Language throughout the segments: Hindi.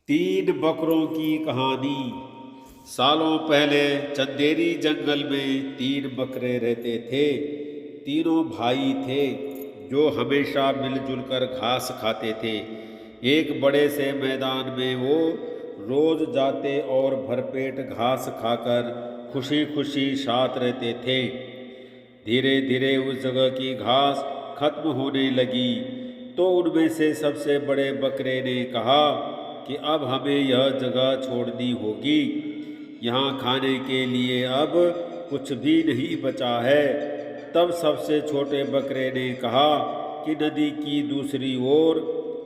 तीन बकरों की कहानी। सालों पहले चंदेरी जंगल में तीन बकरे रहते थे। तीनों भाई थे जो हमेशा मिलजुल कर घास खाते थे। एक बड़े से मैदान में वो रोज जाते और भरपेट घास खाकर खुशी खुशी साथ रहते थे। धीरे धीरे उस जगह की घास खत्म होने लगी तो उनमें से सबसे बड़े बकरे ने कहा कि अब हमें यह जगह छोड़नी होगी। यहाँ खाने के लिए अब कुछ भी नहीं बचा है। तब सबसे छोटे बकरे ने कहा कि नदी की दूसरी ओर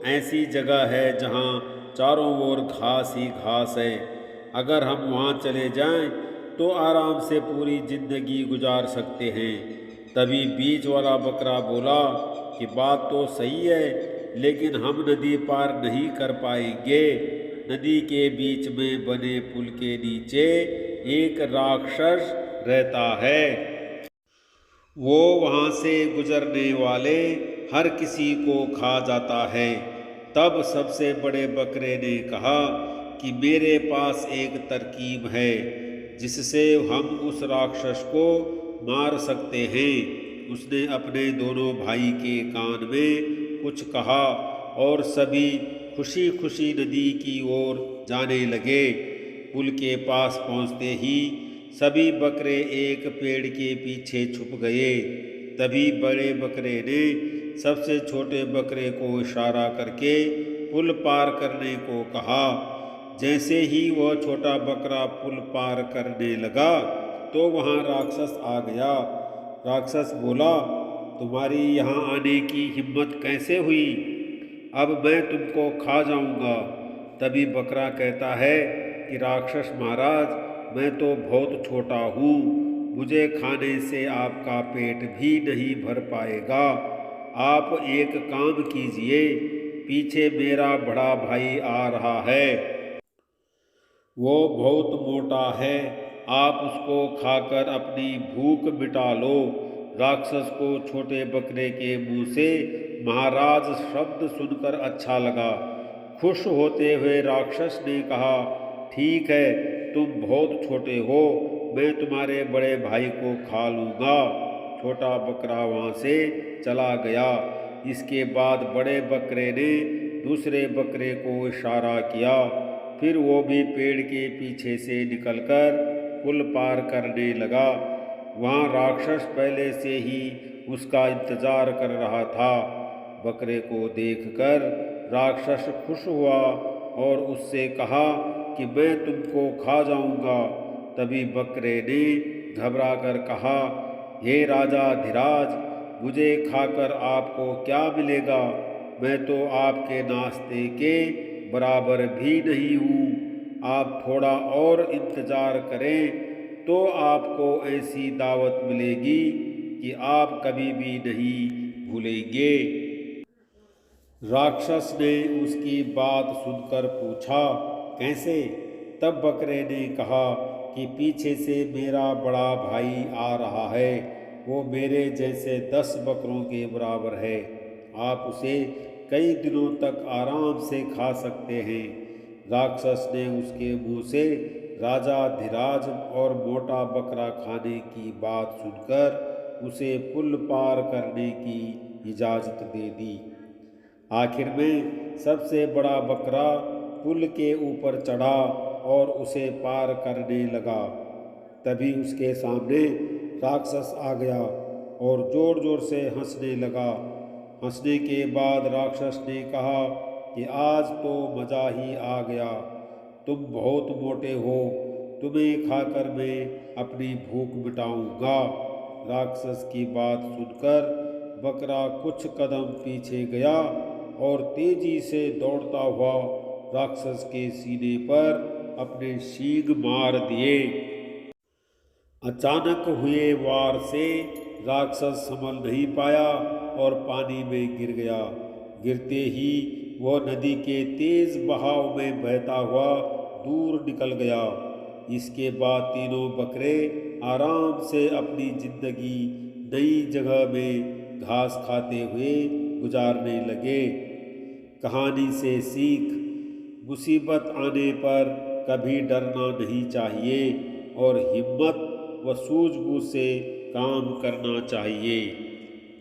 ऐसी जगह है जहाँ चारों ओर घास ही घास है। अगर हम वहाँ चले जाएं तो आराम से पूरी जिंदगी गुजार सकते हैं। तभी बीच वाला बकरा बोला कि बात तो सही है, लेकिन हम नदी पार नहीं कर पाएंगे। नदी के बीच में बने पुल के नीचे एक राक्षस रहता है। वो वहां से गुजरने वाले हर किसी को खा जाता है। तब सबसे बड़े बकरे ने कहा कि मेरे पास एक तरकीब है जिससे हम उस राक्षस को मार सकते हैं। उसने अपने दोनों भाई के कान में कुछ कहा और सभी खुशी खुशी नदी की ओर जाने लगे। पुल के पास पहुंचते ही सभी बकरे एक पेड़ के पीछे छुप गए। तभी बड़े बकरे ने सबसे छोटे बकरे को इशारा करके पुल पार करने को कहा। जैसे ही वह छोटा बकरा पुल पार करने लगा तो वहां राक्षस आ गया। राक्षस बोला, तुम्हारी यहाँ आने की हिम्मत कैसे हुई? अब मैं तुमको खा जाऊंगा। तभी बकरा कहता है कि राक्षस महाराज, मैं तो बहुत छोटा हूँ, मुझे खाने से आपका पेट भी नहीं भर पाएगा। आप एक काम कीजिए, पीछे मेरा बड़ा भाई आ रहा है। वो बहुत मोटा है, आप उसको खाकर अपनी भूख मिटा लो। राक्षस को छोटे बकरे के मुंह से महाराज शब्द सुनकर अच्छा लगा। खुश होते हुए राक्षस ने कहा, ठीक है, तुम बहुत छोटे हो, मैं तुम्हारे बड़े भाई को खा लूँगा। छोटा बकरा वहाँ से चला गया। इसके बाद बड़े बकरे ने दूसरे बकरे को इशारा किया। फिर वो भी पेड़ के पीछे से निकलकर पुल पार करने लगा। वहाँ राक्षस पहले से ही उसका इंतजार कर रहा था। बकरे को देखकर राक्षस खुश हुआ और उससे कहा कि मैं तुमको खा जाऊंगा। तभी बकरे ने घबरा कर कहा, हे राजा धीराज, मुझे खाकर आपको क्या मिलेगा? मैं तो आपके नाश्ते के बराबर भी नहीं हूँ। आप थोड़ा और इंतजार करें तो आपको ऐसी दावत मिलेगी कि आप कभी भी नहीं भूलेंगे। राक्षस ने उसकी बात सुनकर पूछा, कैसे? तब बकरे ने कहा कि पीछे से मेरा बड़ा भाई आ रहा है। वो मेरे जैसे 10 बकरों के बराबर है। आप उसे कई दिनों तक आराम से खा सकते हैं। राक्षस ने उसके मुंह से राजा धीराज और मोटा बकरा खाने की बात सुनकर उसे पुल पार करने की इजाज़त दे दी। आखिर में सबसे बड़ा बकरा पुल के ऊपर चढ़ा और उसे पार करने लगा। तभी उसके सामने राक्षस आ गया और जोर जोर से हंसने लगा। हंसने के बाद राक्षस ने कहा कि आज तो मज़ा ही आ गया। तुम बहुत मोटे हो, तुम्हें खाकर मैं अपनी भूख मिटाऊंगा। राक्षस की बात सुनकर बकरा कुछ कदम पीछे गया और तेजी से दौड़ता हुआ राक्षस के सीने पर अपने सींग मार दिए। अचानक हुए वार से राक्षस संभल नहीं पाया और पानी में गिर गया। गिरते ही वह नदी के तेज बहाव में बहता हुआ दूर निकल गया। इसके बाद तीनों बकरे आराम से अपनी जिंदगी नई जगह में घास खाते हुए गुजारने लगे। कहानी से सीख, मुसीबत आने पर कभी डरना नहीं चाहिए और हिम्मत व सूझबूझ से काम करना चाहिए।